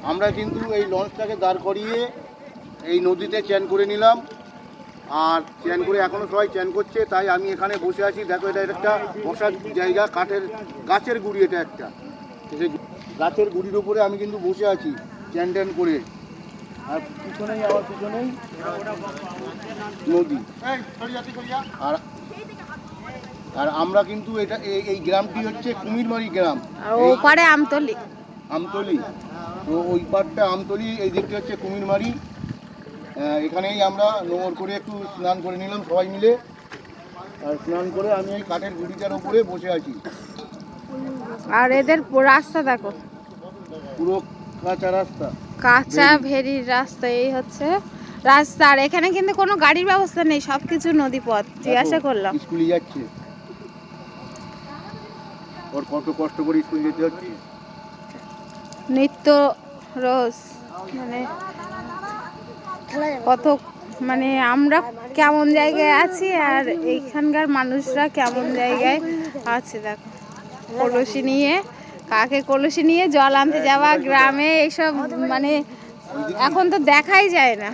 আমরা কিন্তু এই লঞ্চটাকে দাঁড় করিয়ে এই নদীতে চ্যান করে নিলাম। আর চ্যান করে এখনও সবাই চ্যান করছে, তাই আমি এখানে বসে আছি। দেখো, এটা একটা বসার জায়গা, কাঠের গাছের গুড়ি, এটা একটা গাছের গুড়ির উপরে আমি কিন্তু বসে আছি চ্যান ট্যান করে। আর পিছনেই আমার পিছনেই নদী। আর আর আমরা কিন্তু এটা এই গ্রামটি হচ্ছে কুমিরমারি গ্রাম, ওপারে আমতলি। আমতলি, তো ওই পারটা আমতলি, এই দিকটা হচ্ছে কুমিরমারি। এখানেই আমরা নোঙর করে একটু স্নান করে নিলাম সবাই মিলে। আর স্নান করে আমি এই কাঠের গুড়িটার উপরে বসে আছি। আর এদের রাস্তা দেখো, পুরো কাঁচা রাস্তা, কাঁচা ভেরির রাস্তা। এই হচ্ছে রাস্তা। আর এখানে কিন্তু কোনো গাড়ির ব্যবস্থা নেই, সবকিছু নদী পথ। জিজ্ঞাসা করলাম, স্কুলে যাচ্ছে, ওর কত কষ্ট করে স্কুল যেতে হচ্ছে নিত্য রোজ। মানে কত, মানে আমরা কেমন জায়গায় আছি আর এইখানকার মানুষরা কেমন জায়গায় আছে। দেখো, কলসি নিয়ে, কাকে কলসি নিয়ে জল আনতে যাওয়া গ্রামে, এইসব মানে এখন তো দেখাই যায় না।